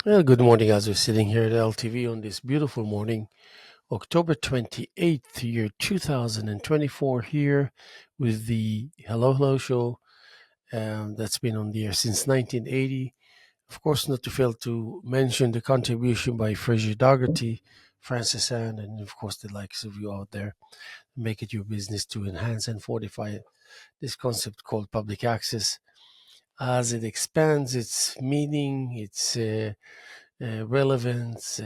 Well, good morning as we're sitting here at LTV on this beautiful morning, October 28th, year 2024, here with the Hello Hello show that's been on the air since 1980. Of course, not to fail to mention the contribution by Fraser Dougherty, Francis Ann, and of course the likes of you out there. Make it your business to enhance and fortify this concept called public access as it expands its meaning, its relevance,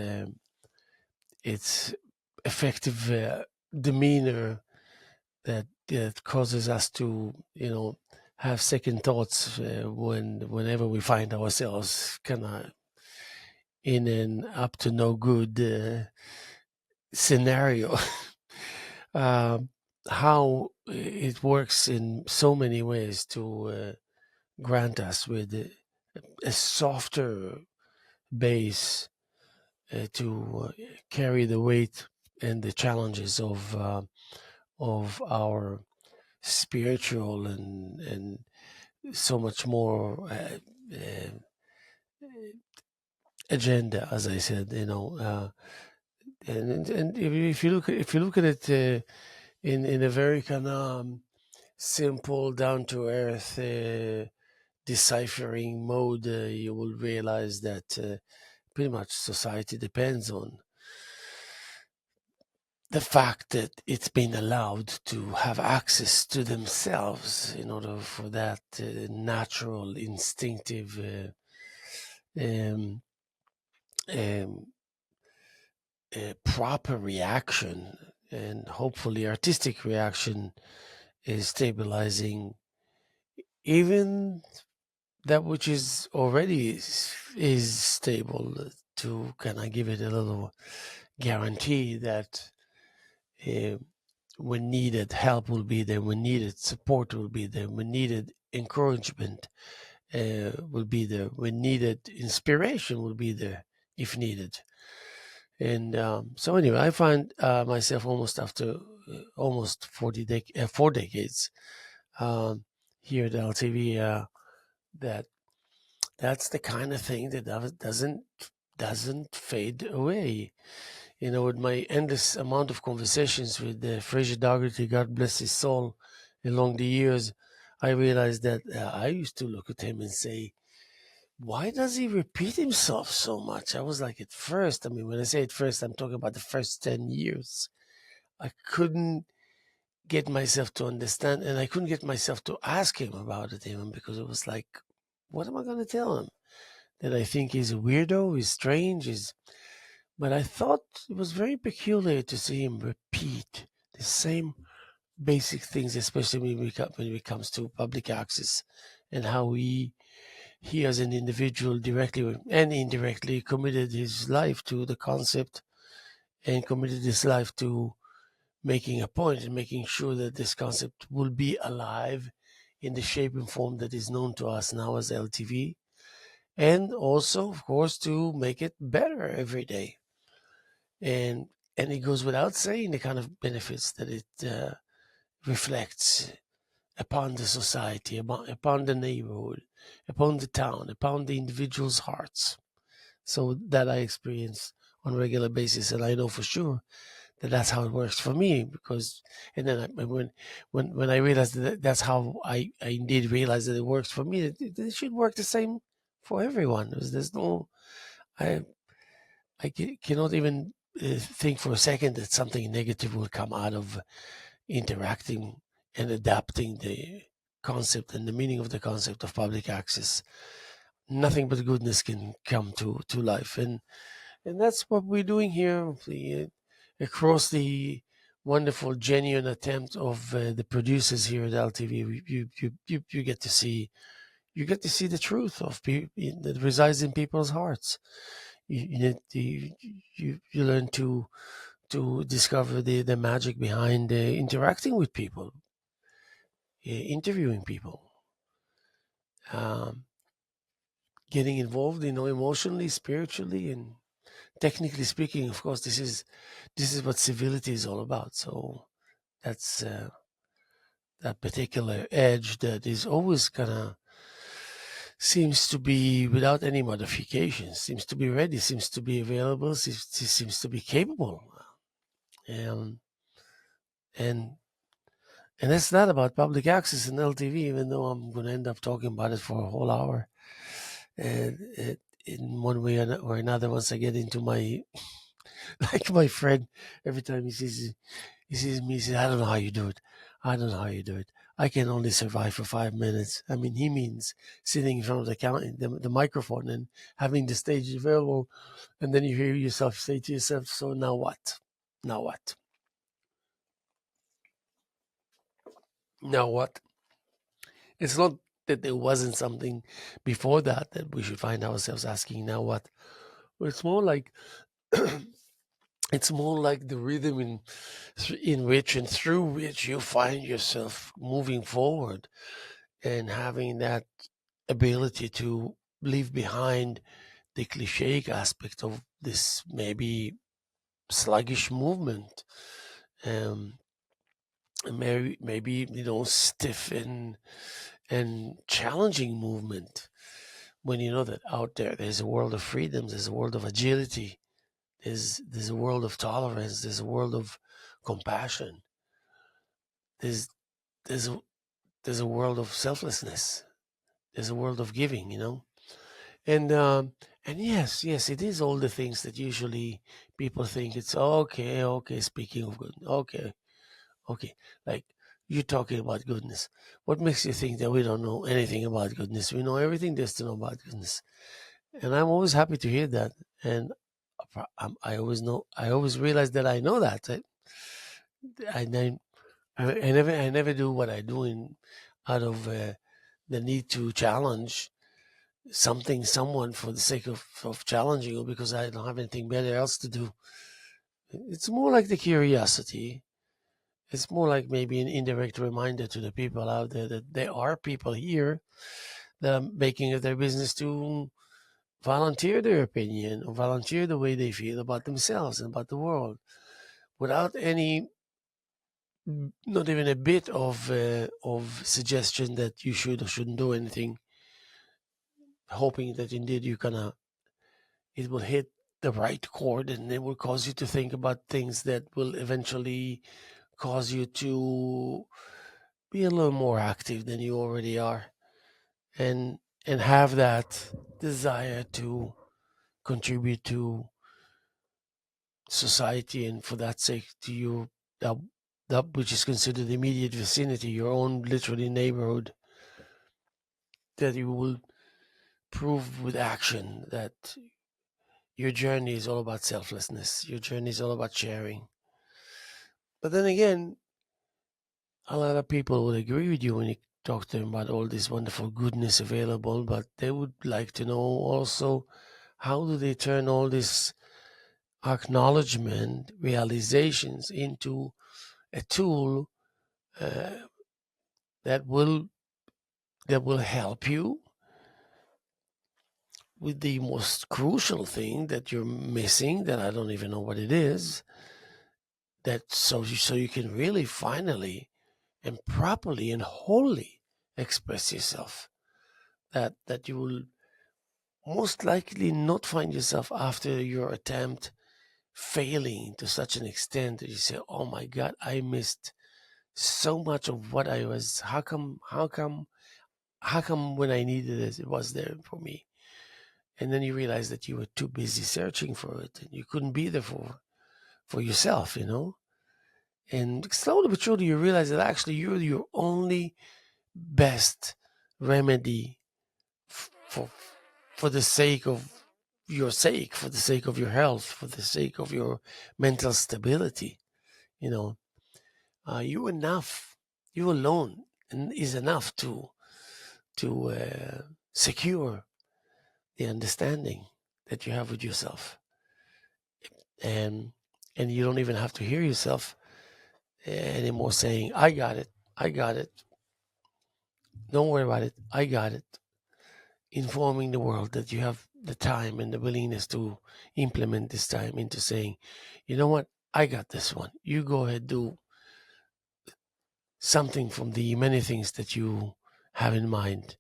its effective demeanor that causes us to have second thoughts whenever we find ourselves kind of in an up to no good scenario. um, how it works in so many ways to grant us with a softer base to carry the weight and the challenges of our spiritual and so much more agenda, as I said, and if you look at it in a very kind of simple, down to earth, deciphering mode, you will realize that pretty much society depends on the fact that it's been allowed to have access to themselves in order for that natural, instinctive, um, um, proper reaction and hopefully artistic reaction is stabilizing even that which is already is stable to kind of give it a little guarantee that uh, when needed, help will be there. When needed, support will be there. When needed, encouragement will be there. When needed, inspiration will be there if needed. And so, anyway, I find myself almost after almost 4 decades um, here at LTV that that's the kind of thing that doesn't fade away. With my endless amount of conversations with Fraser Dougherty, God bless his soul, along the years, I realized that I used to look at him and say, why does he repeat himself so much? I was like, at first, I mean, when I say at first, I'm talking about the first 10 years. I couldn't get myself to understand, and I couldn't get myself to ask him about it even because it was like, what am I going to tell him? That I think he's a weirdo, he's strange, but I thought it was very peculiar to see him repeat the same basic things, especially when it comes to public access and how he as an individual directly and indirectly committed his life to the concept and committed his life to making a point and making sure that this concept will be alive in the shape and form that is known to us now as LTV, and also, of course, to make it better every day. And it goes without saying the kind of benefits that it reflects upon the society, upon the neighborhood, upon the town, upon the individual's hearts. So that I experience on a regular basis, and I know for sure that that's how it works for me. Because, and then when I realized that that's how I indeed realized that it works for me, it should work the same for everyone. There's no, I cannot even think for a second that something negative will come out of interacting and adapting the concept and the meaning of the concept of public access. Nothing but goodness can come to life, and that's what we're doing here across the wonderful, genuine attempt of the producers here at LTV. You get to see the truth of that resides in people's hearts. You learn to discover the magic behind interacting with people, interviewing people, um, getting involved, emotionally, spiritually, and technically speaking. Of course, this is what civility is all about. So that's that particular edge that is always kind of seems to be without any modifications, seems to be ready, seems to be available, seems to be capable. Um, and and that's not about public access and LTV, even though I'm going to end up talking about it for a whole hour. And in one way or another, once I get into my, like my friend, every time he sees me, he says, I don't know how you do it. I don't know how you do it. I can only survive for 5 minutes. I mean, he means sitting in front of the microphone and having the stage available. And then you hear yourself say to yourself, so now what? Now what? Now what? It's not that there wasn't something before that we should find ourselves asking, now what? But it's more like, it's more like the rhythm in which and through which you find yourself moving forward and having that ability to leave behind the cliche aspect of this maybe sluggish movement, um, maybe stiff and challenging movement. When you know that out there's a world of freedoms, there's a world of agility, there's a world of tolerance, there's a world of compassion, there's there's a, there's a world of selflessness, there's a world of giving, And and yes, it is all the things that usually people think it's okay. Okay, speaking of good, okay, like you're talking about goodness. What makes you think that we don't know anything about goodness? We know everything there's to know about goodness, and I'm always happy to hear that. And I always know, I always realize that I know that. I, I never do what I do out of the need to challenge someone for the sake of challenging or because I don't have anything better else to do. It's more like the curiosity. It's more like maybe an indirect reminder to the people out there that there are people here that are making it their business to volunteer their opinion or volunteer the way they feel about themselves and about the world without any, not even a bit of suggestion that you should or shouldn't do anything, hoping that indeed it will hit the right chord and it will cause you to think about things that will eventually cause you to be a little more active than you already are, and have that desire to contribute to society, and for that sake to you, that, that which is considered the immediate vicinity, your own literally neighborhood, that you will prove with action that your journey is all about selflessness, your journey is all about sharing. But then again, a lot of people would agree with you when you talk to them about all this wonderful goodness available, but they would like to know also, how do they turn all this acknowledgement, realizations into a tool uh, that will help you with the most crucial thing that you're missing, that I don't even know what it is, that so you can really finally and properly and wholly express yourself, that you will most likely not find yourself after your attempt failing to such an extent that you say, oh my god, I missed so much of what I was. How come when I needed it, it was there for me? And then you realize that you were too busy searching for it and you couldn't be there for yourself, and slowly but surely you realize that actually you're your only best remedy for the sake of for the sake of your health, for the sake of your mental stability. You know, you enough, you alone, is enough to secure the understanding that you have with yourself, and you don't even have to hear yourself anymore saying, "I got it, I got it. Don't worry about it. I got it." Informing the world that you have the time and the willingness to implement this time into saying, you know what, I got this one. You go ahead, do something from the many things that you have in mind.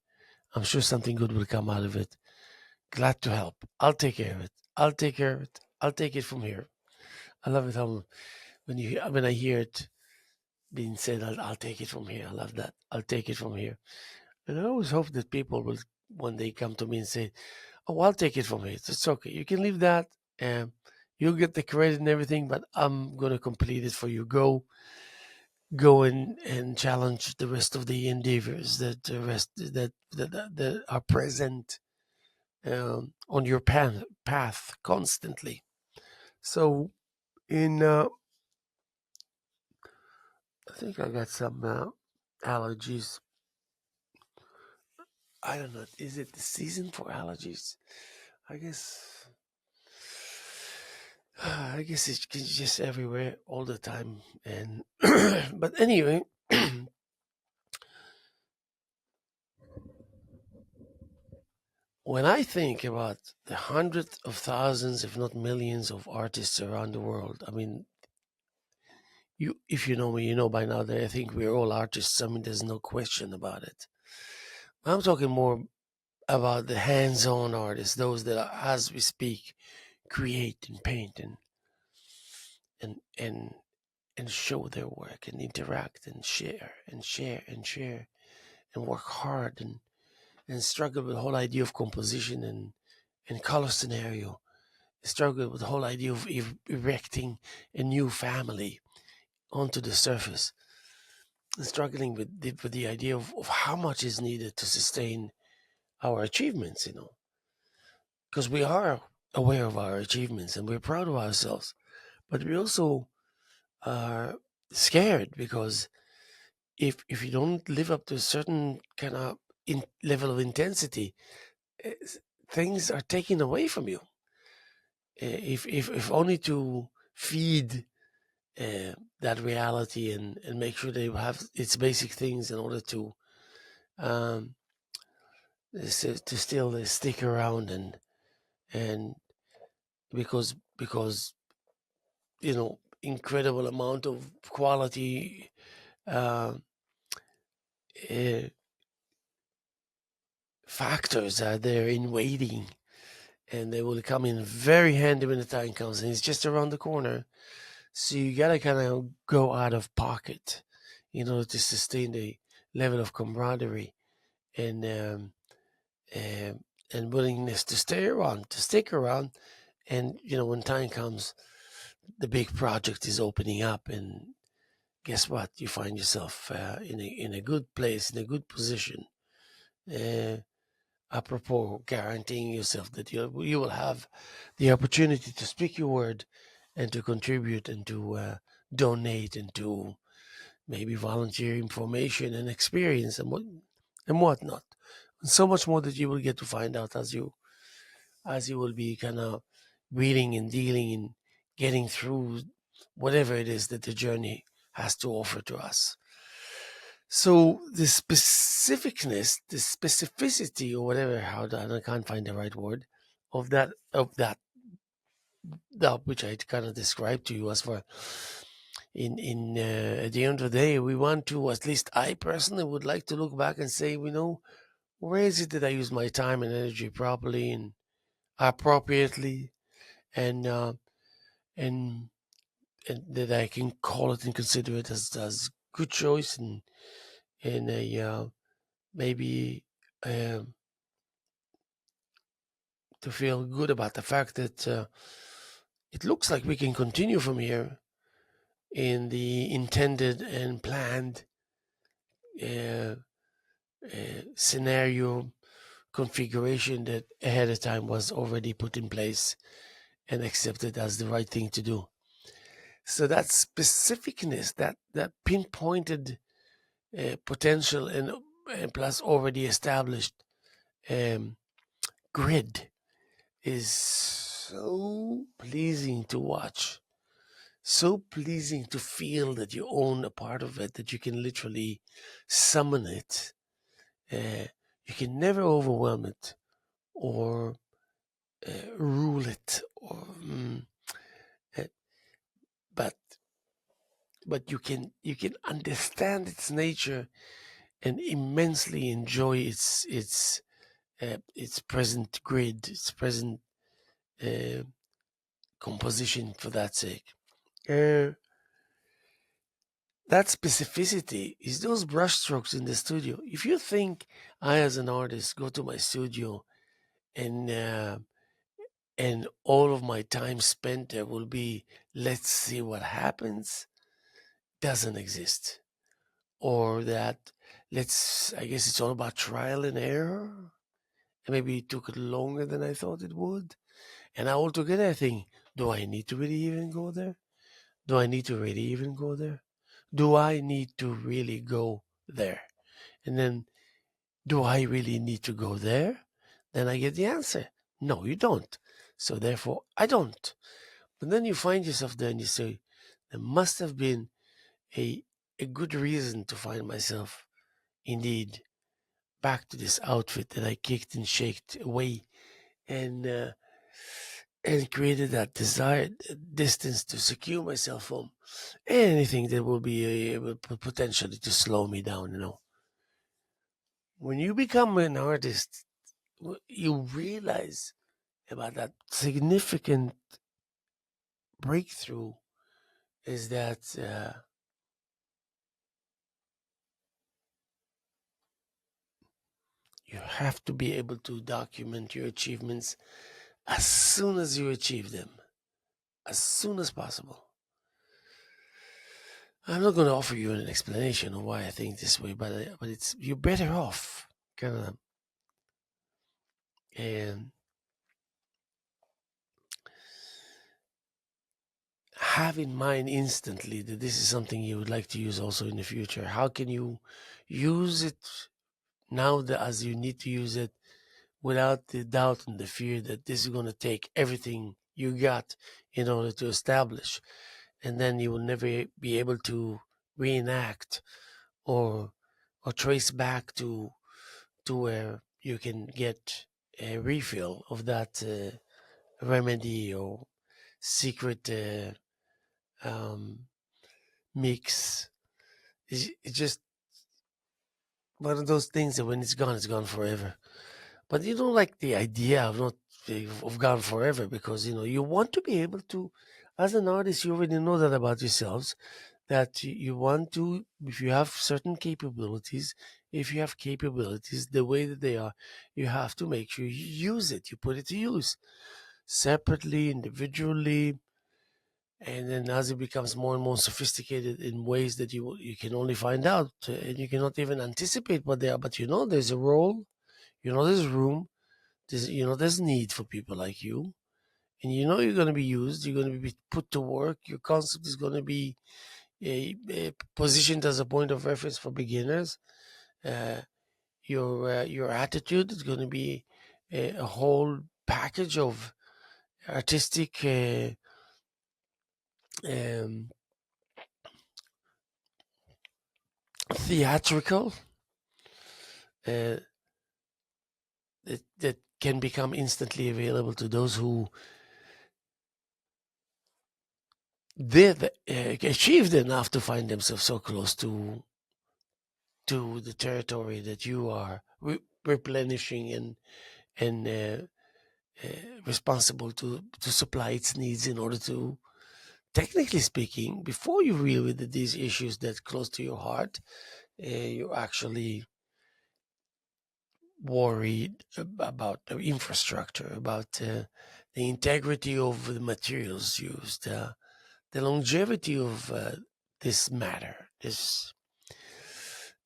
I'm sure something good will come out of it. Glad to help. I'll take care of it. I'll take care of it. I'll take it from here. I love it how when I hear it being said, I'll take it from here. I love that. I'll take it from here. And I always hope that people will one day come to me and say, "Oh, I'll take it from here. It's okay. You can leave that. Um, you'll get the credit and everything, but I'm gonna complete it for you. Go and challenge the rest of the endeavors that are present on your path constantly." So in I think I got some allergies. I don't know. Is it the season for allergies? I guess. I guess it's just everywhere all the time. And but anyway, when I think about the hundreds of thousands, if not millions, of artists around the world, I mean, if you know me, you know by now that I think we're all artists. I mean, there's no question about it. I'm talking more about the hands-on artists, those that, are, as we speak, create and paint and and and show their work and interact and share and share and share and work hard and struggle with the whole idea of composition and color scenario. Struggle with the whole idea of erecting a new family onto the surface. And struggling with the idea of how much is needed to sustain our achievements, because we are aware of our achievements and we're proud of ourselves, but we also are scared because if you don't live up to a certain kind of level of intensity, eh, things are taken away from you. If only to feed that reality and make sure they have its basic things in order to um, to still stick around and because incredible amount of quality uh, uh, factors are there in waiting, and they will come in very handy when the time comes, and it's just around the corner. So you gotta kind of go out of pocket in order to sustain the level of camaraderie and um, and willingness to stay around, to stick around. And when time comes, the big project is opening up, and guess what? You find yourself in a good place, in a good position. Uh, Apropos guaranteeing yourself that you will have the opportunity to speak your word and to contribute and to donate and to maybe volunteer information and experience and whatnot, and so much more that you will get to find out as you will be kind of reading and dealing and getting through whatever it is that the journey has to offer to us. So the specificness, the specificity, or whatever, I can't find the right word of that which I kind of described to you as for in at the end of the day, we want to, at least I personally would like to look back and say, where is it that I use my time and energy properly and appropriately, and and and that I can call it and consider it as good choice and a maybe um, to feel good about the fact that it looks like we can continue from here in the intended and planned uh, scenario configuration that ahead of time was already put in place and accepted as the right thing to do. So that specificness, that pinpointed potential and plus already established um, grid is so pleasing to watch, so pleasing to feel that you own a part of it, that you can literally summon it. You can never overwhelm it or rule it, or uh, but you can understand its nature and immensely enjoy its its present grid, its present uh, composition for that sake. Uh, that specificity is those brushstrokes in the studio. If you think I, as an artist, go to my studio and all of my time spent there will be, let's see what happens, doesn't exist. Or that, I guess it's all about trial and error. And maybe it took longer than I thought it would. And altogether, I think, do I need to really even go there? Do I need to really even go there? Do I need to really go there? And then, do I really need to go there? Then I get the answer. No, you don't. So therefore, I don't. But then you find yourself there and you say, there must have been a, a good reason to find myself indeed back to this outfit that I kicked and shaked away and uh, and created that desired distance to secure myself from anything that will be able potentially to slow me down. When you become an artist, you realize about that significant breakthrough is that you have to be able to document your achievements as soon as you achieve them, as soon as possible. I'm not going to offer you an explanation of why I think this way, but it's you're better off, kind of, and have in mind instantly that this is something you would like to use also in the future. How can you use it now that as you need to use it without the doubt and the fear that this is going to take everything you got in order to establish, and then you will never be able to reenact or trace back to where you can get a refill of that remedy or secret um, mix. It's just one of those things that when it's gone forever. But you don't like the idea of not of gone forever because you want to be able to, as an artist, you already know that about yourselves. That you want to, if you have certain capabilities, if you have capabilities the way that they are, you have to make sure you use it. You put it to use separately, individually, and then as it becomes more and more sophisticated in ways that you can only find out and you cannot even anticipate what they are. But there's a role, there's room, there's need for people like you, and you're going to be used. You're going to be put to work. Your concept is going to be positioned as a point of reference for beginners. Uh, your attitude is going to be a whole package of artistic, um, theatrical, uh, that can become instantly available to those who did achieved enough to find themselves so close to the territory that you are replenishing and responsible to supply its needs in order to, technically speaking, before you deal with these issues that close to your heart, you're actually worried about the infrastructure, about the integrity of the materials used, the longevity of this matter.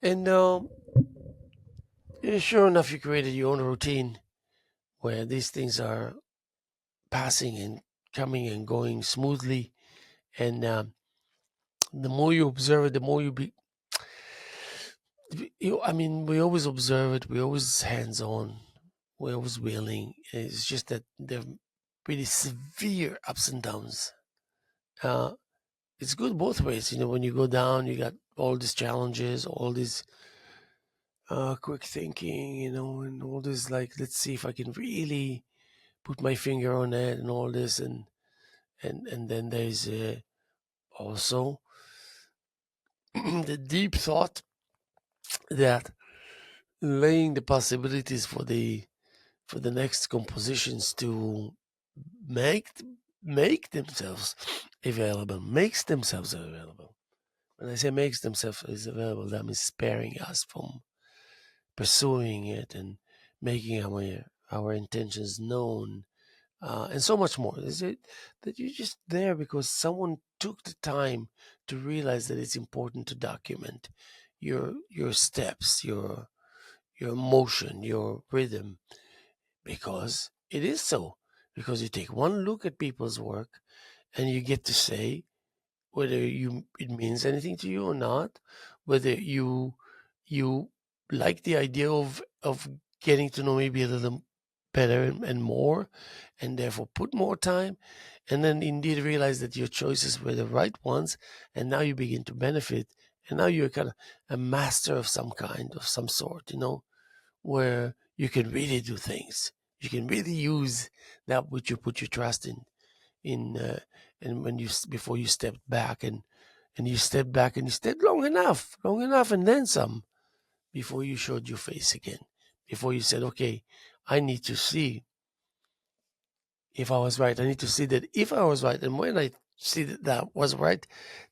And sure enough, you created your own routine where these things are passing and coming and going smoothly. And the more you observe it, the more I mean, we always observe it. We always hands on. We're always willing. It's just that there are pretty severe ups and downs. Uh, it's good both ways. When you go down, you got all these challenges, all these quick thinking, and all this, like, let's see if I can really put my finger on it and all this. And then there's also the deep thought that laying the possibilities for the for the next compositions to make make themselves available, makes themselves available. When I say makes themselves is available, that means sparing us from pursuing it and making our intentions known, and so much more. Is it that you're just there because someone took the time to realize that it's important to document your steps, your motion, your rhythm, because it is so. Because you take one look at people's work and you get to say whether it means anything to you or not, whether you like the idea of getting to know maybe a little better and more, and therefore put more time, and then indeed realize that your choices were the right ones, and now you begin to benefit, and now you're kind of a master of some kind, of some sort, where you can really do things. You can really use that which you put your trust in and when you before you stepped back, and you stepped back and you stepped long enough and then some, before you showed your face again, before you said, okay, I need to see if I was right. I need to see that if I was right, and when I see that that was right,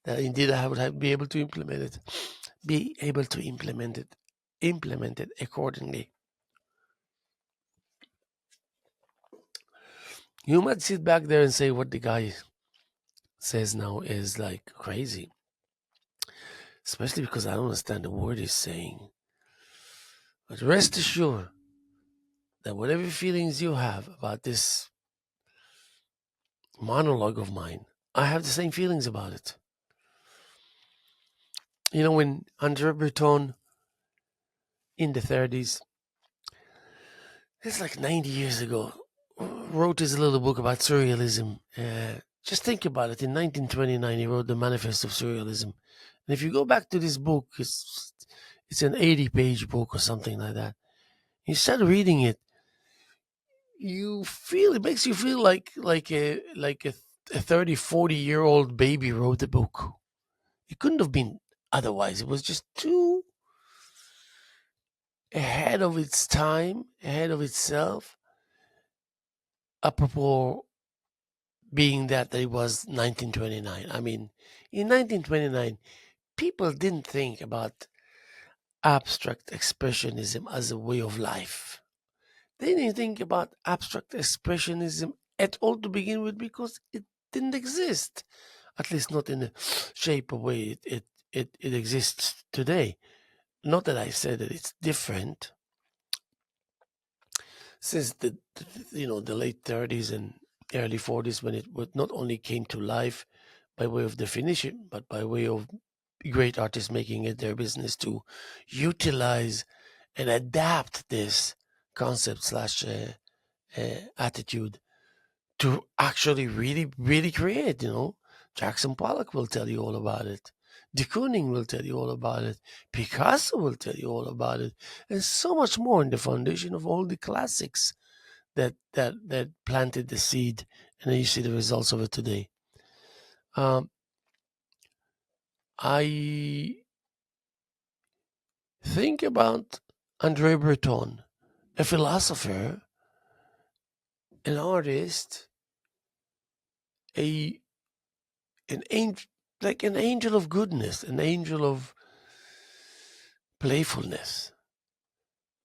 that indeed I would be able to implement it, implement it accordingly. You might sit back there and say what the guy says now is like crazy, especially because I don't understand the word he's saying. But rest assured that whatever feelings you have about this monologue of mine, I have the same feelings about it. When Andre Breton in the 30s, it's like 90 years ago, wrote his little book about surrealism. Just think about it. In 1929, he wrote the Manifest of Surrealism. And if you go back to this book, it's an 80-page book or something like that. You start reading it, it makes you feel like a 30, 40-year-old baby wrote the book. It couldn't have been otherwise. It was just too ahead of its time, ahead of itself, apropos being that it was 1929. I mean, in 1929, people didn't think about abstract expressionism as a way of life. They didn't think about abstract expressionism at all to begin with, because it didn't exist, at least not in the shape or way it exists today. Not that I said that it's different. Since the late 30s and early 40s, when it not only came to life by way of definition, but by way of great artists making it their business to utilize and adapt this concept slash attitude to actually really, really create. Jackson Pollock will tell you all about it. De Kooning will tell you all about it. Picasso will tell you all about it, and so much more in the foundation of all the classics that planted the seed, and then you see the results of it today. I think about Andre Breton, a philosopher, an artist, a an angel, like an angel of goodness, an angel of playfulness.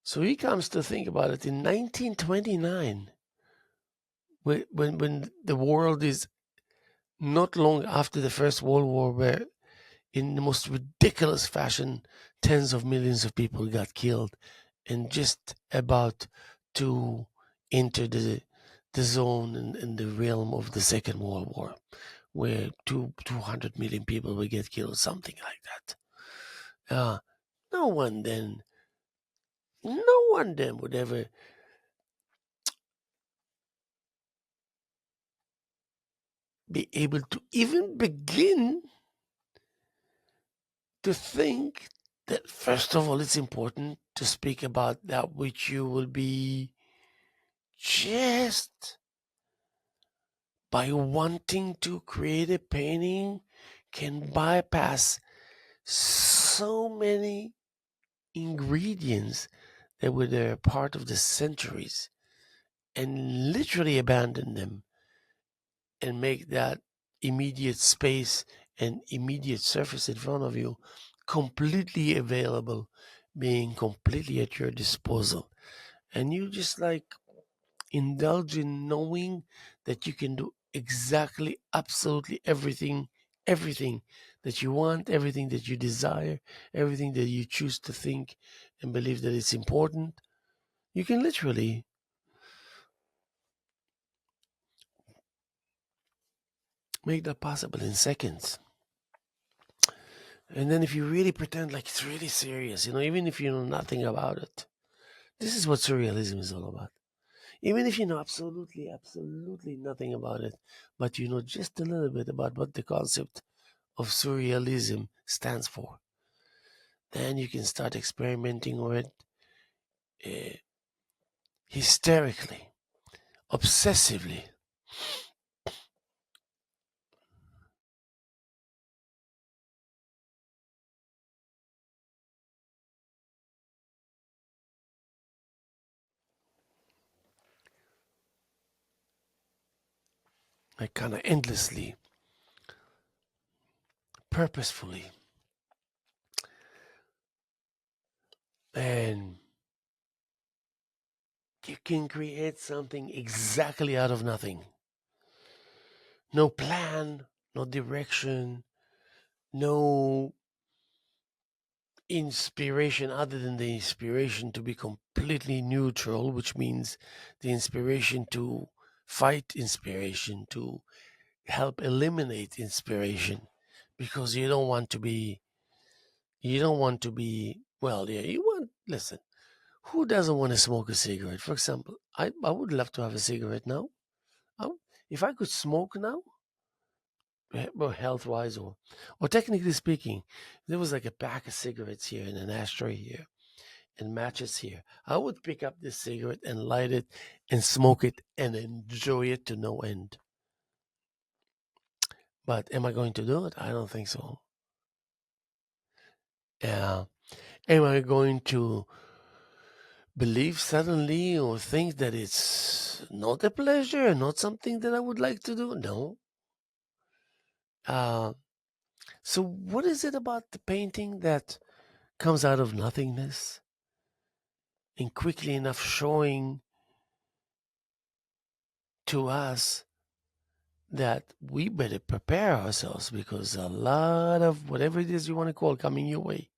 So he comes to think about it in 1929, when the world is not long after the First World War, where in the most ridiculous fashion, tens of millions of people got killed, and just about to enter the zone and the realm of the Second World War, where 200 million people will get killed, something like that. No one then, no one then would ever be able to even begin to think that, first of all, it's important to speak about that which you will be just by wanting to create a painting can bypass so many ingredients that were there part of the centuries. and literally abandon them and make that immediate space and immediate surface in front of you completely available, being completely at your disposal. And you just like indulge in knowing that you can do exactly, absolutely everything that you want, everything that you desire, everything that you choose to think and believe that it's important. You can literally make that possible in seconds. And then if you really pretend like it's really serious, even if you know nothing about it, this is what surrealism is all about. Even if you know absolutely, absolutely nothing about it, but you know just a little bit about what the concept of surrealism stands for, then you can start experimenting with it hysterically, obsessively. Like kind of endlessly, purposefully. And you can create something exactly out of nothing. No plan, no direction, no inspiration other than the inspiration to be completely neutral, which means the inspiration to fight inspiration, to help eliminate inspiration, because you don't want to be, well, yeah, listen, who doesn't want to smoke a cigarette? For example, I would love to have a cigarette now. Um, if I could smoke now, well, health wise, or technically speaking, there was like a pack of cigarettes here and an ashtray here and matches here, I would pick up this cigarette and light it and smoke it and enjoy it to no end. But am I going to do it? I don't think so. Yeah. Am I going to believe suddenly or think that it's not a pleasure, not something that I would like to do? No. Uh, so, what is it about the painting that comes out of nothingness and quickly enough showing to us that we better prepare ourselves because a lot of whatever it is you want to call coming your way,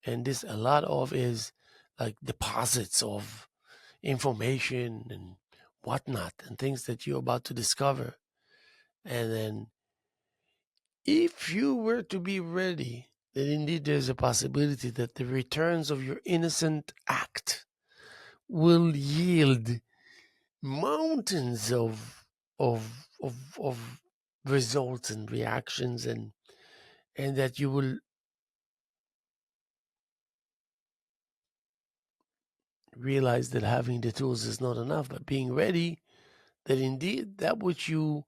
and this a lot of is like deposits of information and whatnot and things that you're about to discover. And then if you were to be ready, then indeed there's a possibility that the returns of your innocent act will yield mountains of results and reactions, and that you will realize that having the tools is not enough, but being ready that indeed that which you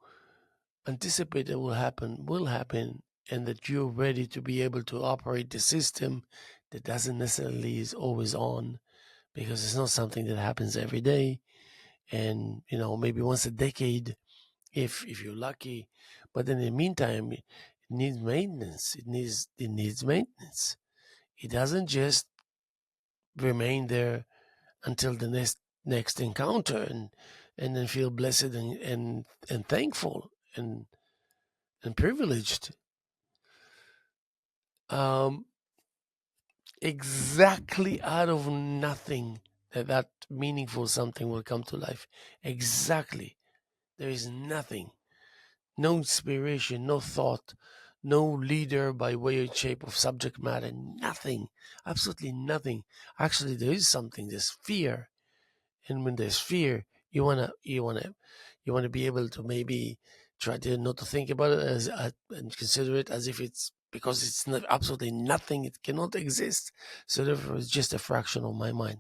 anticipate that will happen, and that you're ready to be able to operate the system that doesn't necessarily is always on, because it's not something that happens every day, and maybe once a decade if you're lucky. But in the meantime, it needs maintenance. It needs maintenance. It doesn't just remain there until the next encounter, and then feel blessed and thankful and privileged. Um, exactly out of nothing that meaningful something will come to life. Exactly. There is nothing, no inspiration, no thought, no leader by way or shape of subject matter, nothing, absolutely nothing. Actually, there is something, there's fear. And when there's fear, you wanna be able to maybe try to not to think about it as and consider it as if it's because it's not absolutely nothing, it cannot exist. So therefore, it's just a fraction of my mind.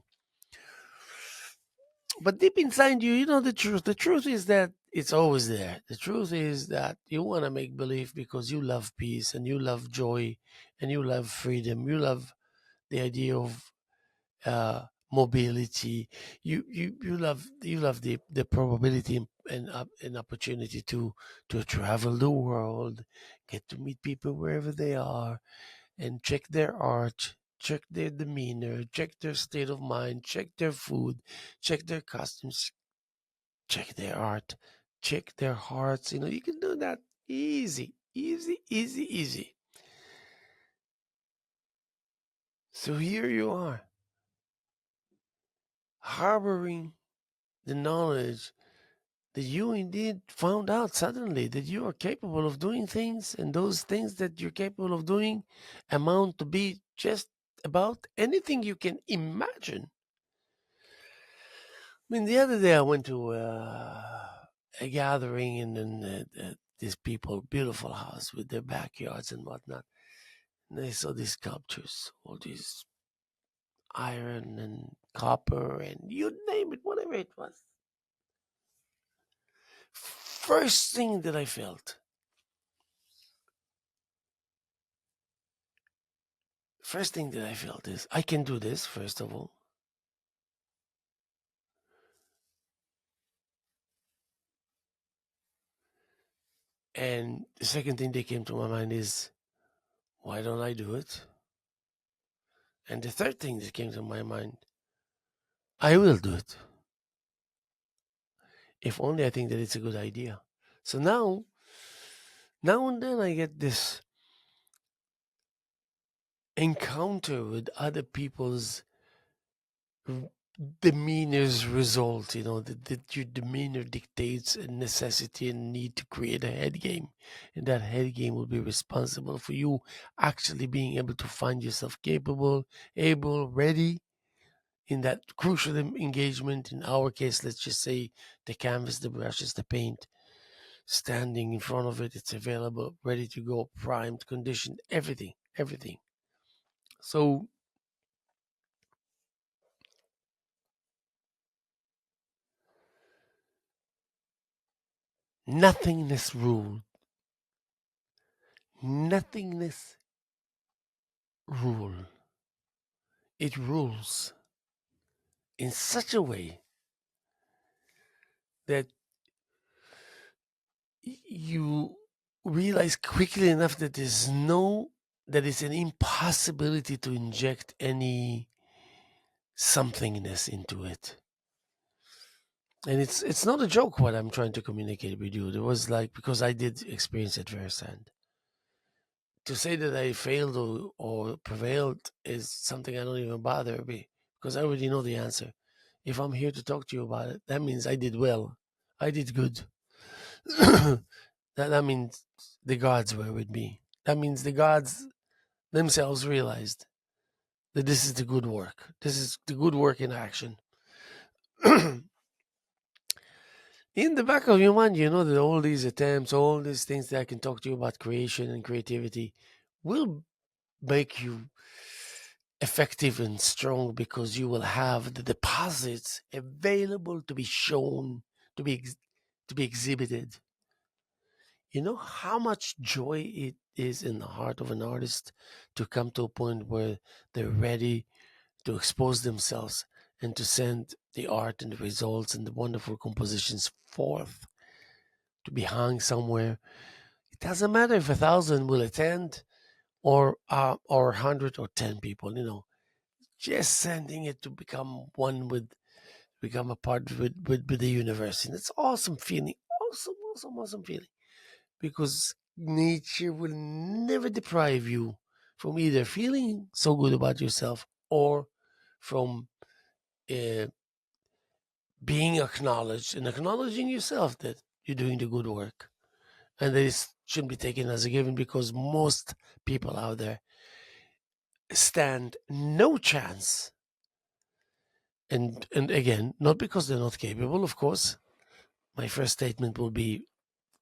But deep inside you, you know the truth. The truth is that it's always there. The truth is that you want to make believe because you love peace and you love joy and you love freedom. You love the idea of mobility. You love the probability and an opportunity to travel the world, get to meet people wherever they are, and check their art, check their demeanor, check their state of mind, check their food, check their costumes, check their art, check their hearts. You can do that easy, easy, easy, easy. So here you are, harboring the knowledge that you indeed found out suddenly that you are capable of doing things, and those things that you're capable of doing amount to be just about anything you can imagine. I mean, the other day I went to a gathering in these people, beautiful house with their backyards and whatnot. And I saw these sculptures, all these iron and copper and you name it, whatever it was. First thing that I felt, is I can do this, first of all. And the second thing that came to my mind is, why don't I do it? And the third thing that came to my mind, I will do it. If only I think that it's a good idea. So now and then I get this encounter with other people's demeanors result, that your demeanor dictates a necessity and need to create a head game. And that head game will be responsible for you actually being able to find yourself capable, able, ready in that crucial engagement. In our case, let's just say the canvas, the brushes, the paint, standing in front of it, it's available, ready to go, primed, conditioned, everything, everything. So nothingness rule, nothingness rule. It rules in such a way that you realize quickly enough that that it's an impossibility to inject any somethingness into it. And it's not a joke what I'm trying to communicate with you. It was like, because I did experience it firsthand. To say that I failed or prevailed is something I don't even bother me, because I already know the answer. If I'm here to talk to you about it, that means I did well. I did good. that means the gods were with me. That means the gods themselves realized that this is the good work. This is the good work in action. In the back of your mind, you know that all these attempts, all these things that I can talk to you about creation and creativity will make you effective and strong, because you will have the deposits available to be shown, to be to be exhibited. You know how much joy it is in the heart of an artist to come to a point where they're ready to expose themselves and to send the art and the results and the wonderful compositions forth to be hung somewhere. It doesn't matter if 1,000 will attend or 100 or 10 people. Just sending it to become a part with the universe, and it's awesome feeling, awesome feeling, because nature will never deprive you from either feeling so good about yourself or from uh, being acknowledged and acknowledging yourself that you're doing the good work, and this shouldn't be taken as a given, because most people out there stand no chance. And again, not because they're not capable, of course. My first statement will be,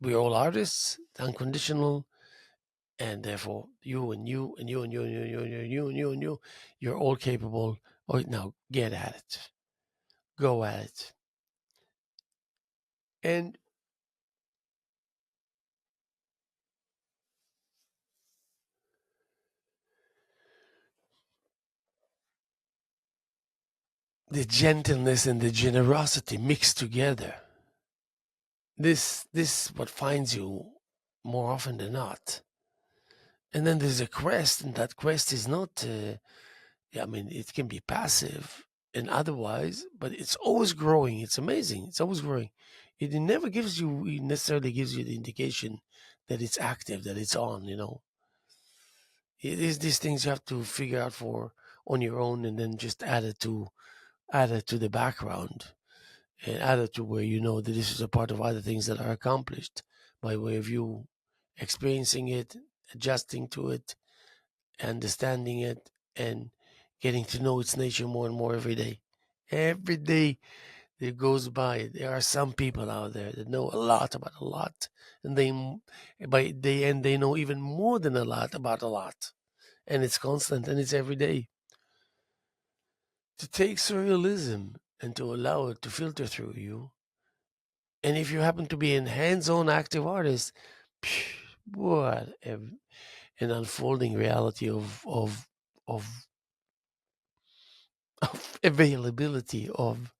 we're all artists, unconditional, and therefore you and you and you and you and you and you and you and you and you, you're all capable. Oh, now get at it. Go at it. And the gentleness and the generosity mixed together. This what finds you more often than not. And then there's a quest, and that quest is not. I mean, it can be passive and otherwise, but it's always growing. It's amazing. It's always growing. It never gives you. It necessarily gives you the indication that it's active, that it's on. It is these things you have to figure out for on your own, and then just add it to the background and add it to where you know that this is a part of other things that are accomplished by way of you experiencing it, adjusting to it, understanding it, and getting to know its nature more and more every day. Every day that goes by, there are some people out there that know a lot about a lot, and they know even more than a lot about a lot, and it's constant and it's every day. To take surrealism and to allow it to filter through you, and if you happen to be an hands-on active artist, what an unfolding reality of of availability, of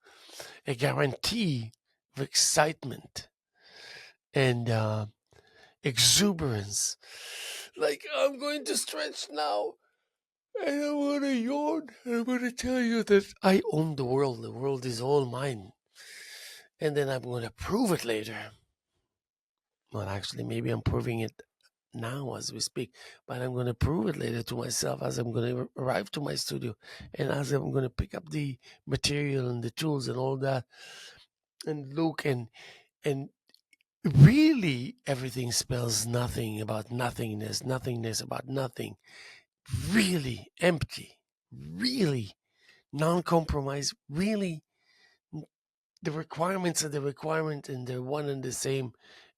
a guarantee of excitement and exuberance. Like, I'm going to stretch now and I'm going to yawn and I'm going to tell you that I own the world. The world is all mine. And then I'm going to prove it later. Well, actually, maybe I'm proving it now as we speak, but I'm going to prove it later to myself as I'm going to arrive to my studio and as I'm going to pick up the material and the tools and all that and look and really everything spells nothing about nothingness, nothingness about nothing, really empty, really non-compromise, really the requirements are the requirement and they're one and the same,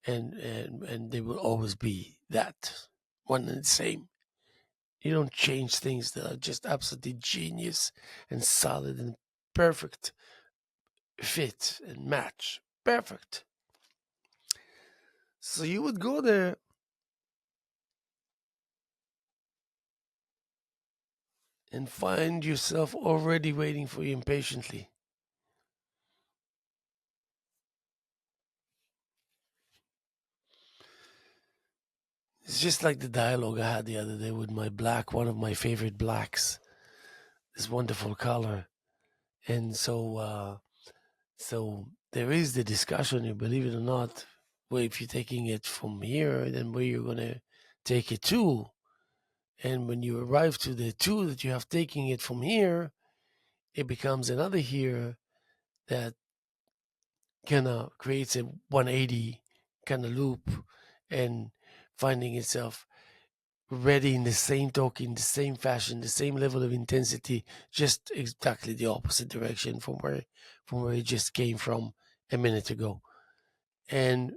and they will always be that one and the same. You don't change things that are just absolutely genius and solid and perfect fit and match. Perfect. So you would go there and find yourself already waiting for you impatiently. It's just like the dialogue I had the other day with my black, one of my favorite blacks, this wonderful color. And so there is the discussion, you believe it or not, where if you're taking it from here, then where you're going to take it to. And when you arrive to the two that you have taking it from here, it becomes another here that kind of creates a 180 kind of loop and finding itself ready in the same token, the same fashion, the same level of intensity, just exactly the opposite direction from where it just came from a minute ago. And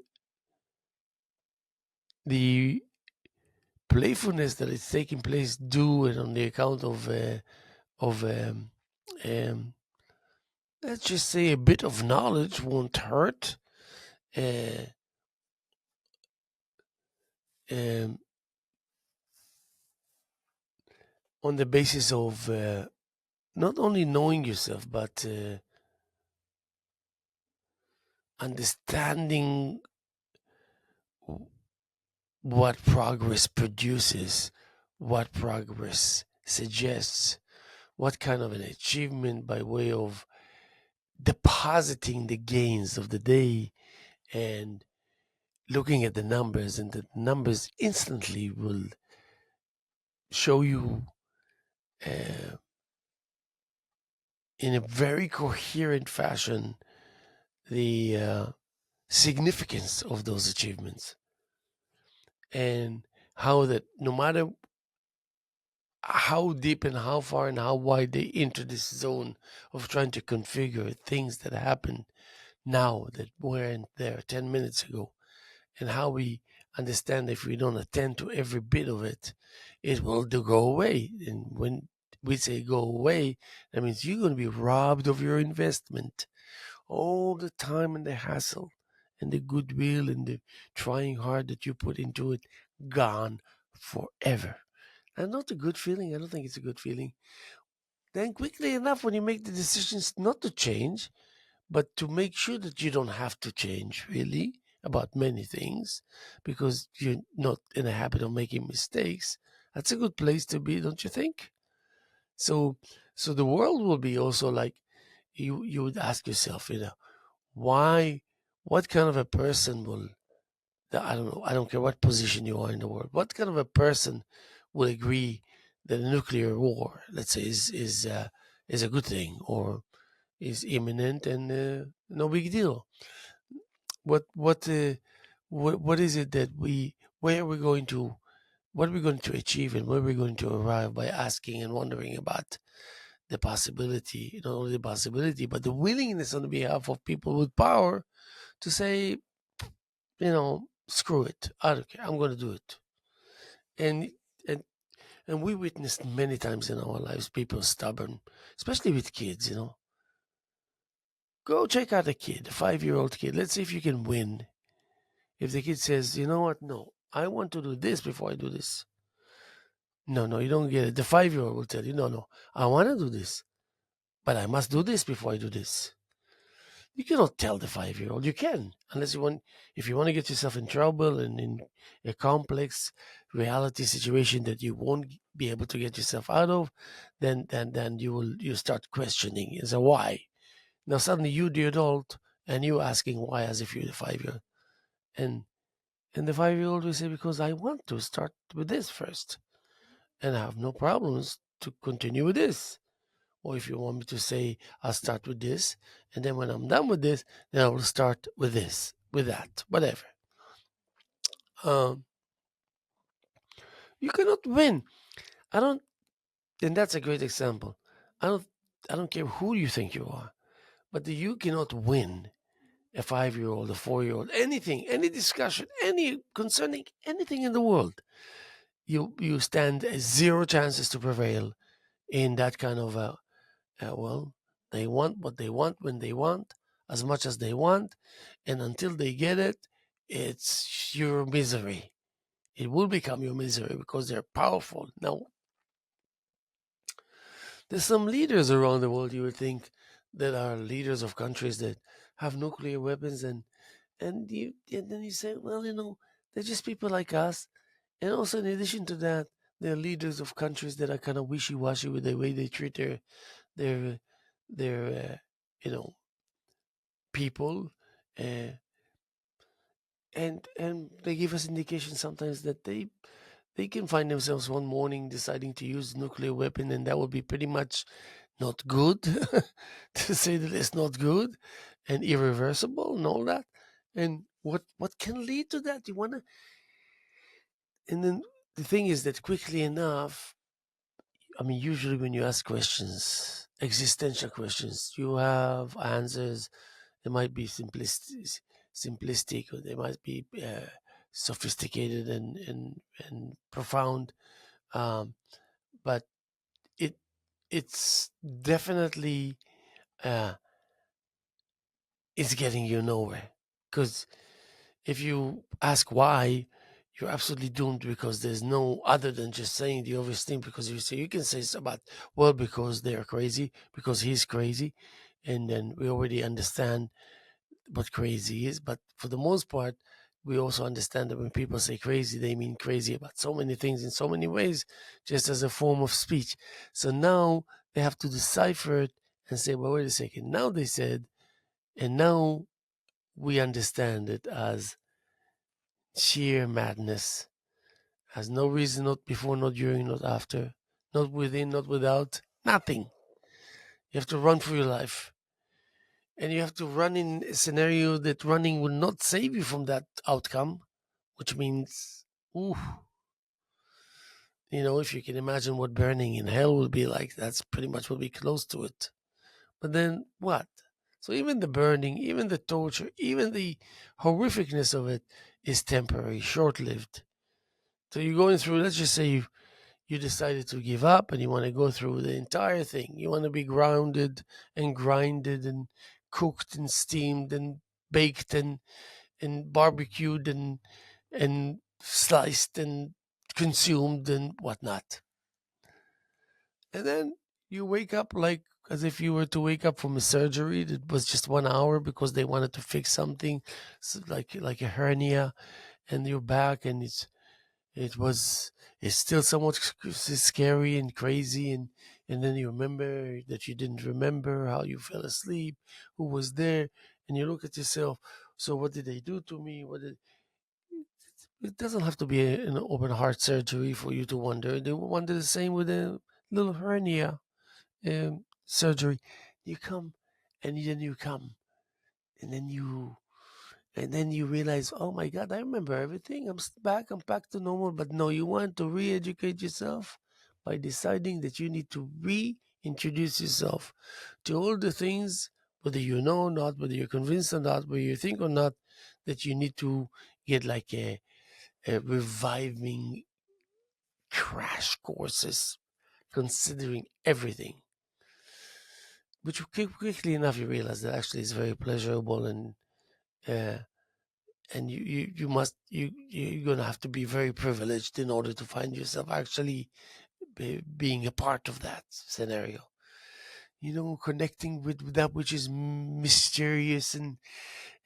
the playfulness that is taking place due and on the account of um, let's just say a bit of knowledge won't hurt. Uh, um, on the basis of not only knowing yourself but understanding what progress produces, what progress suggests, what kind of an achievement by way of depositing the gains of the day and looking at the numbers, and the numbers instantly will show you uh, in a very coherent fashion the significance of those achievements and how that no matter how deep and how far and how wide they enter this zone of trying to configure things that happen now that weren't there 10 minutes ago, and how we understand if we don't attend to every bit of it, it will do go away. And when we say go away, that means you're going to be robbed of your investment. All the time and the hassle and the goodwill and the trying hard that you put into it, gone forever. And not a good feeling. I don't think it's a good feeling. then quickly enough, when you make the decisions not to change, but to make sure that you don't have to change really about many things because you're not in a habit of making mistakes, that's a good place to be, don't you think? So, so the world will be also like you would ask yourself, why, what kind of a person will, I don't know, I don't care what position you are in the world, what kind of a person will agree that a nuclear war, let's say, is a good thing or is imminent and no big deal. What is it that where are we going to, what are we going to achieve and where are we going to arrive by asking and wondering about the possibility, not only the possibility, but the willingness on behalf of people with power to say, screw it, I don't care, I'm going to do it. And and and we witnessed many times in our lives people stubborn, especially with kids. Go check out a kid, a 5-year-old kid. Let's see if you can win. If the kid says, you know what, no, I want to do this before I do this. No, no, you don't get it. The 5-year-old will tell you, no, no, I want to do this, but I must do this before I do this. You cannot tell the 5-year-old. You can, unless you want, if you want to get yourself in trouble and in a complex reality situation that you won't be able to get yourself out of, then you start questioning. Is a why. Now suddenly you the adult and you asking why as if you're the 5-year-old. And and the 5-year-old will say, because I want to start with this first. And I have no problems to continue with this. Or if you want me to say, I'll start with this, and then when I'm done with this, then I will start with this, with that, whatever. Um, you cannot win. I don't, and that's a great example. I don't, I don't care who you think you are, but you cannot win a 5-year-old, a 4-year-old, anything, any discussion, any concerning anything in the world. You stand zero chances to prevail in that kind of well, they want what they want when they want, as much as they want, and until they get it, it's your misery. It will become your misery because they're powerful. Now, there's some leaders around the world you would think that are leaders of countries that have nuclear weapons, and then you say, well, they're just people like us, and also in addition to that, they're leaders of countries that are kind of wishy-washy with the way they treat their their you know people, uh, and they give us indications sometimes that they can find themselves one morning deciding to use nuclear weapon, and that would be pretty much not good, to say that it's not good, and irreversible, and all that. And what can lead to that? You wanna, and then the thing is that quickly enough, I mean, usually when you ask questions, existential questions, you have answers. They might be simplistic, or they might be sophisticated and profound. Um, but it it's definitely uh, it's getting you nowhere. Because if you ask why, you're absolutely doomed because there's no other than just saying the obvious thing. Because you can say it's about, well, because they're crazy, because he's crazy, and then we already understand what crazy is. But for the most part, we also understand that when people say crazy, they mean crazy about so many things in so many ways, just as a form of speech. So now they have to decipher it and say, well, wait a second. Now they said, and now we understand it as sheer madness, has no reason, not before, not during, not after, not within, not without, nothing. You have to run for your life. And you have to run in a scenario that running will not save you from that outcome, which means, ooh, if you can imagine what burning in hell will be like, that's pretty much will be close to it. But then what? So even the burning, even the torture, even the horrificness of it is temporary, short lived. So you're going through, let's just say you decided to give up and you want to go through the entire thing. You want to be grounded and grinded and cooked and steamed and baked and barbecued and sliced and consumed and whatnot. And then you wake up like as if you were to wake up from a surgery that was just 1 hour because they wanted to fix something, like a hernia, and you're back, and it was it's still somewhat scary and crazy, and then you remember that you didn't remember how you fell asleep, who was there, and you look at yourself. So what did they do to me? What did It doesn't have to be an open heart surgery for you to wonder. They wonder the same with a little hernia surgery. You come, and then you come, and then you realize, oh my God, I remember everything. I'm back to normal. But no, you want to re-educate yourself by deciding that you need to reintroduce yourself to all the things, whether you know or not, whether you're convinced or not, whether you think or not, that you need to get like a reviving crash courses, considering everything. Which quickly enough you realize that actually is very pleasurable, uh, and you must you're gonna have to be very privileged in order to find yourself actually being a part of that scenario. Connecting with that which is mysterious, and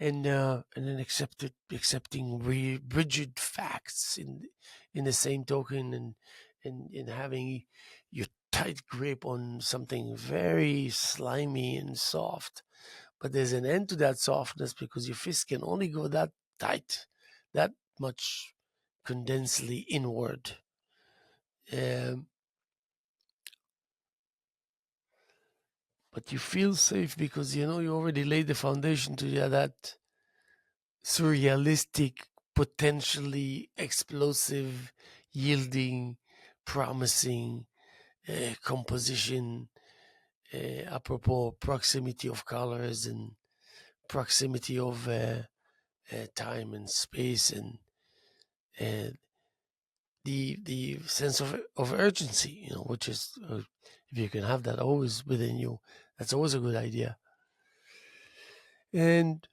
then accepting rigid facts in the same token, and having your tight grip on something very slimy and soft. But there's an end to that softness because your fist can only go that tight, that much condensedly inward. Um, but you feel safe because you already laid the foundation to that surrealistic, potentially explosive, yielding, promising composition. Apropos proximity of colors and proximity of time and space, and uh, the sense of urgency, which is if you can have that always within you, that's always a good idea. And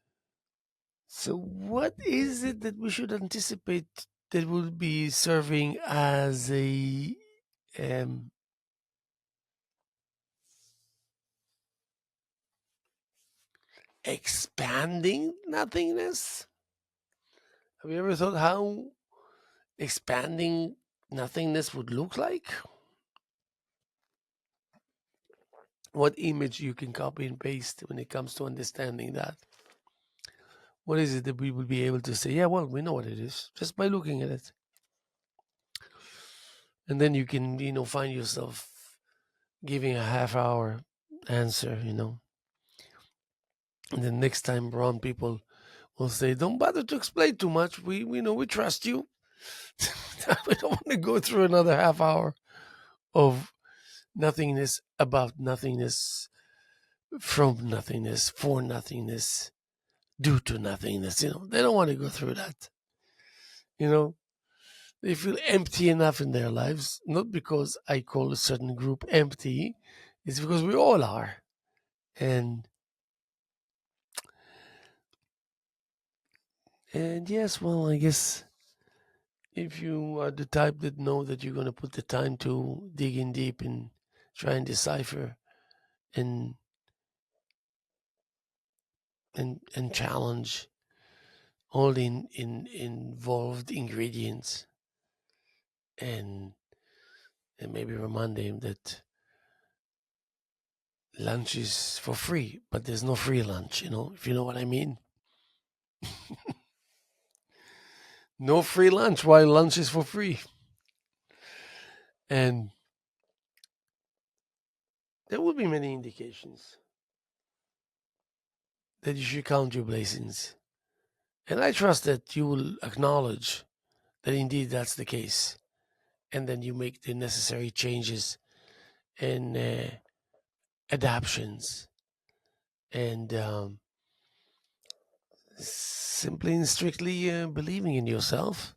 so, what is it that we should anticipate that will be serving as a um, expanding nothingness? Have you ever thought how expanding nothingness would look like? What image you can copy and paste when it comes to understanding that? What is it that we will be able to say? Yeah, well, we know what it is just by looking at it, and then you can, find yourself giving a half-hour answer, and then next time around, people will say, "Don't bother to explain too much. We know we trust you. We don't want to go through another half hour of nothingness, about nothingness, from nothingness, for nothingness, due to nothingness." They don't want to go through that. You know, they feel empty enough in their lives, not because I call a certain group empty, it's because we all are. And yes, well, I guess if you are the type that know that you're going to put the time to dig in deep and try and decipher and and challenge all the involved ingredients, and maybe remind them that lunch is for free, but there's no free lunch, if you know what I mean. No free lunch while lunch is for free. And there will be many indications that you should count your blessings. And I trust that you will acknowledge that indeed that's the case. And then you make the necessary changes and adaptions, and simply and strictly believing in yourself,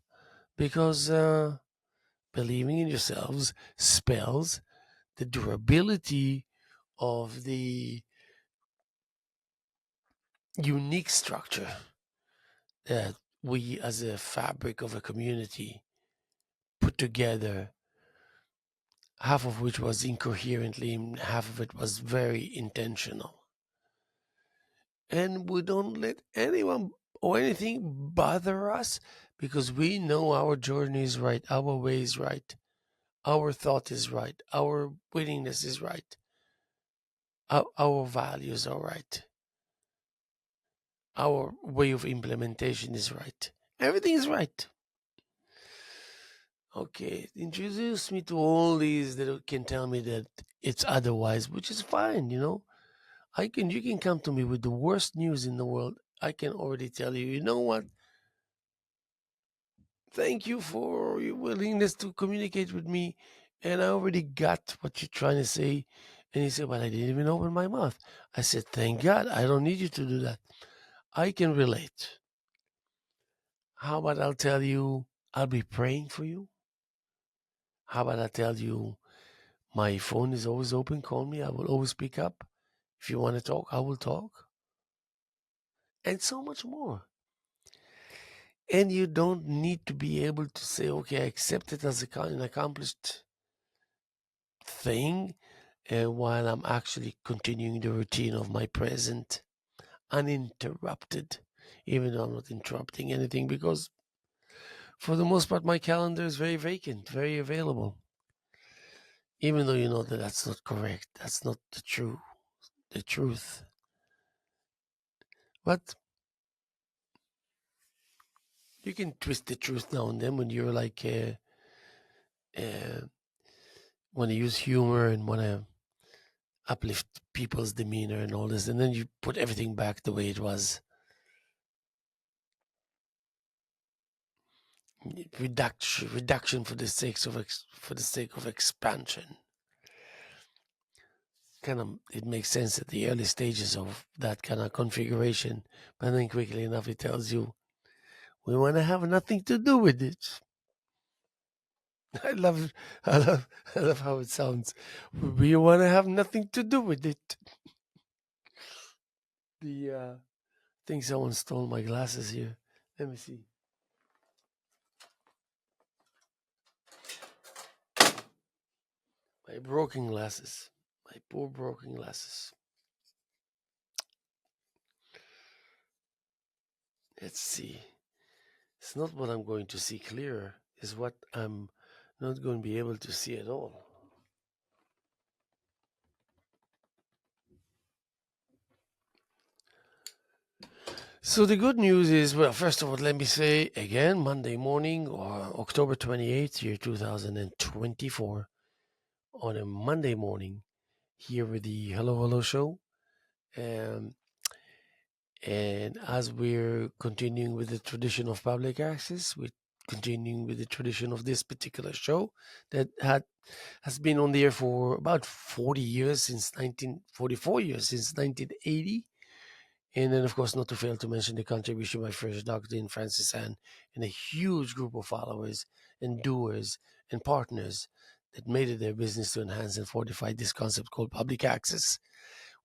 because believing in yourselves spells the durability of the unique structure that we as a fabric of a community put together half of which was incoherently, and half of it was very intentional. And we don't let anyone or anything bother us because we know our journey is right, our way is right, our thought is right, our willingness is right, our values are right, our way of implementation is right. Everything is right. Okay, introduce me to all these that can tell me that it's otherwise, which is fine, you know. You can come to me with the worst news in the world. I can already tell you, you know what? Thank you for your willingness to communicate with me. And I already got what you're trying to say. And he said, well, I didn't even open my mouth. I said, thank God. I don't need you to do that. I can relate. How about I'll tell you, I'll be praying for you? How about I tell you, my phone is always open. Call me. I will always pick up. If you want to talk, I will talk. And so much more. And you don't need to be able to say, okay, I accept it as an accomplished thing while I'm actually continuing the routine of my present uninterrupted, even though I'm not interrupting anything because for the most part my calendar is very vacant, very available. Even though you know that that's not correct, that's not the truth. But you can twist the truth now and then when you're like want to use humor and want to uplift people's demeanor and all this, and then you put everything back the way it was. Reduction for the sake of expansion. Kind of, it makes sense at the early stages of that kind of configuration, but then quickly enough it tells you we want to have nothing to do with it. I love, I love, I love how it sounds. We want to have nothing to do with it. The think someone stole my glasses here. Let me see. My broken glasses. My poor broken glasses. Let's see. It's not what I'm going to see clearer, it's what I'm not going to be able to see at all. So the good news is, well, first of all, let me say again, Monday morning, or October 28th, year 2024, on a Monday morning, here with the Hello Hello Show. Um, and as we're continuing with the tradition of public access, we're continuing with the tradition of this particular show that has been on the air for about 40 years, since 1944 years, since 1980. And then, of course, not to fail to mention the contribution by First Dr. Dean Francis Ann and a huge group of followers and doers and partners that made it their business to enhance and fortify this concept called public access.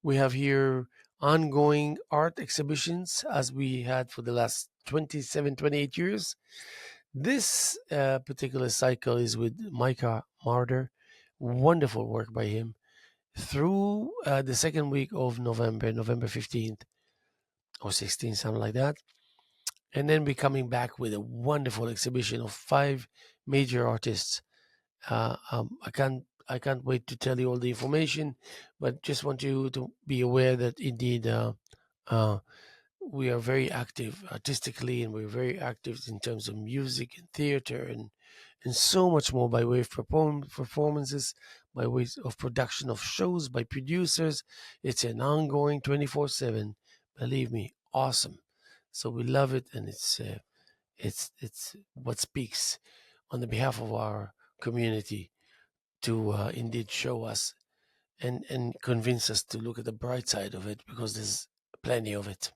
We have here ongoing art exhibitions as we had for the last 27, 28 years. This particular cycle is with Micah Marder. Wonderful work by him through the second week of November, November 15th or 16th, something like that. And then we're coming back with a wonderful exhibition of 5 major artists. I can't wait to tell you all the information, but just want you to be aware that indeed uh, we are very active artistically, and we're very active in terms of music and theater and so much more by way of performances, by way of production of shows, by producers. It's an ongoing 24/7. Believe me, awesome. So we love it, and it's what speaks on the behalf of our community to indeed show us and convince us to look at the bright side of it, because there's plenty of it.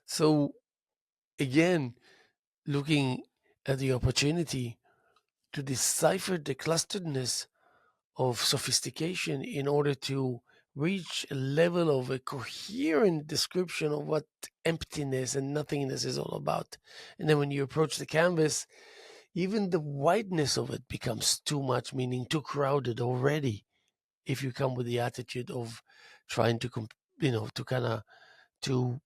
So again, looking at the opportunity to decipher the clusteredness of sophistication in order to reach a level of a coherent description of what emptiness and nothingness is all about. And then when you approach the canvas, even the wideness of it becomes too much, meaning too crowded already. If you come with the attitude of trying to, to kind of to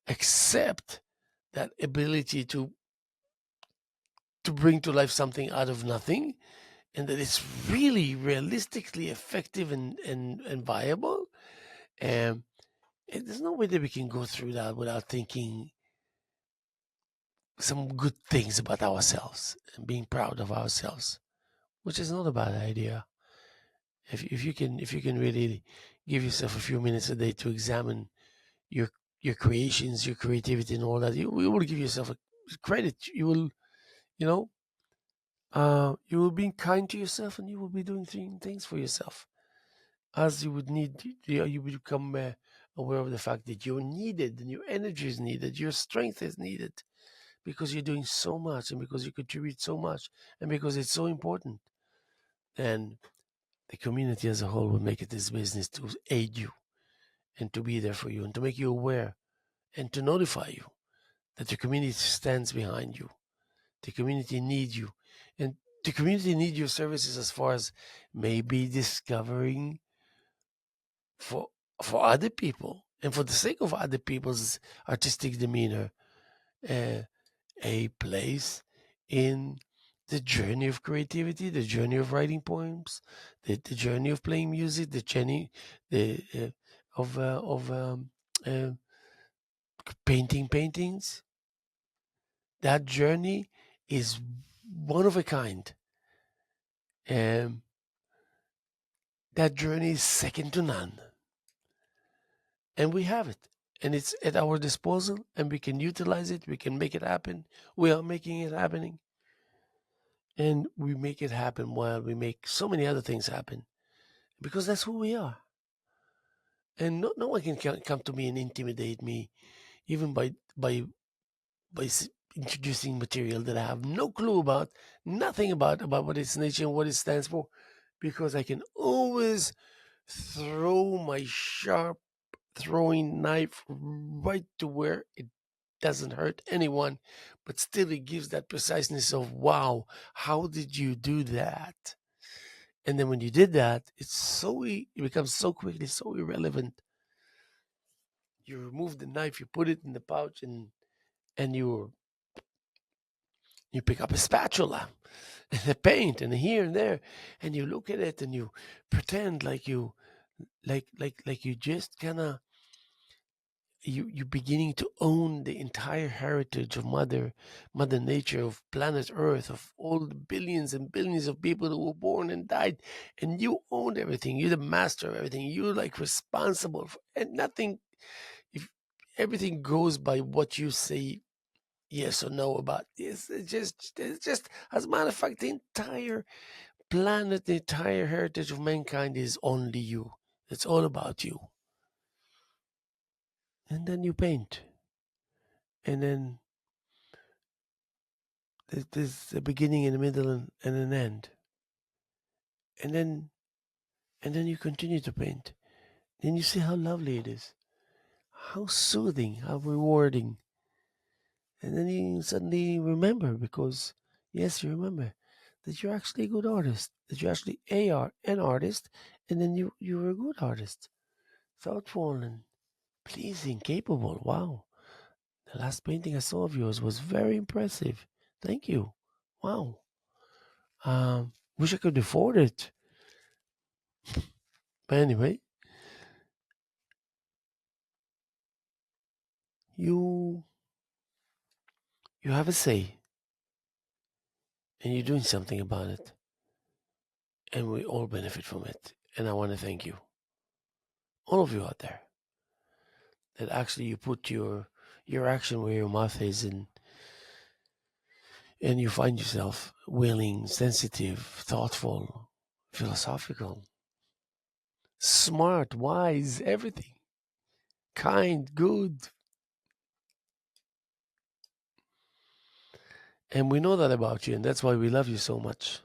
accept that ability to bring to life something out of nothing, and that it's really realistically effective and viable. And there's no way that we can go through that without thinking some good things about ourselves and being proud of ourselves, which is not a bad idea. If you can really give yourself a few minutes a day to examine your your creations, your creativity, and all that, you will give yourself a credit. You know, you will be kind to yourself, and you will be doing things for yourself. As you would need, you would become aware of the fact that you're needed, and your energy is needed, your strength is needed, because you're doing so much, and because you contribute so much, and because it's so important. And the community as a whole will make it this business to aid you and to be there for you and to make you aware and to notify you that the community stands behind you. The community needs you. And the community needs your services as far as maybe discovering for other people and for the sake of other people's artistic demeanor, uh, a place in the journey of creativity, the journey of writing poems, the journey of playing music, the journey the of uh, painting paintings. That journey is one of a kind. Um, that journey is second to none, and we have it, and it's at our disposal, and we can utilize it. We can make it happen. We are making it happening, and we make it happen while we make so many other things happen, because that's who we are. And no one can come to me and intimidate me, even by introducing material that I have no clue about, nothing about what its nature and what it stands for, because I can always throw my sharp throwing knife right to where it doesn't hurt anyone, but still it gives that preciseness of, wow, how did you do that? And then when you did that, it becomes so quickly so irrelevant. You remove the knife, you put it in the pouch, and you pick up a spatula and the paint and here and there, and you look at it and you pretend like you just kind of you're beginning to own the entire heritage of mother nature, of planet earth, of all the billions and billions of people who were born and died, and you owned everything. You're the master of everything. You're like responsible for, and nothing, if everything goes by what you say yes or no about this. It's just as a matter of fact, the entire planet, the entire heritage of mankind is only you. It's all about you. And then you paint, and then there's a beginning and a middle and an end, and then you continue to paint. Then you see how lovely it is, how soothing, how rewarding. And then you suddenly remember, because yes, you remember that you're actually a good artist, that you're actually an artist, and then you're a good artist, thoughtful and pleasing, capable. Wow, the last painting I saw of yours was very impressive. Thank you. Wow. Wish I could afford it, but anyway, you you have a say, and you're doing something about it, and we all benefit from it. And I want to thank you, all of you out there, that actually you put your action where your mouth is, and you find yourself willing, sensitive, thoughtful, philosophical, smart, wise, everything, kind, good. And we know that about you, and that's why we love you so much.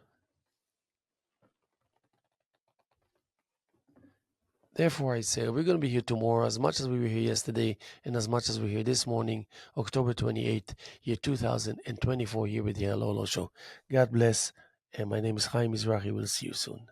Therefore, I say we're going to be here tomorrow as much as we were here yesterday and as much as we're here this morning, October 28th, year 2024, here with the Hello Show. God bless. And my name is Haim Mizrahi. We'll see you soon.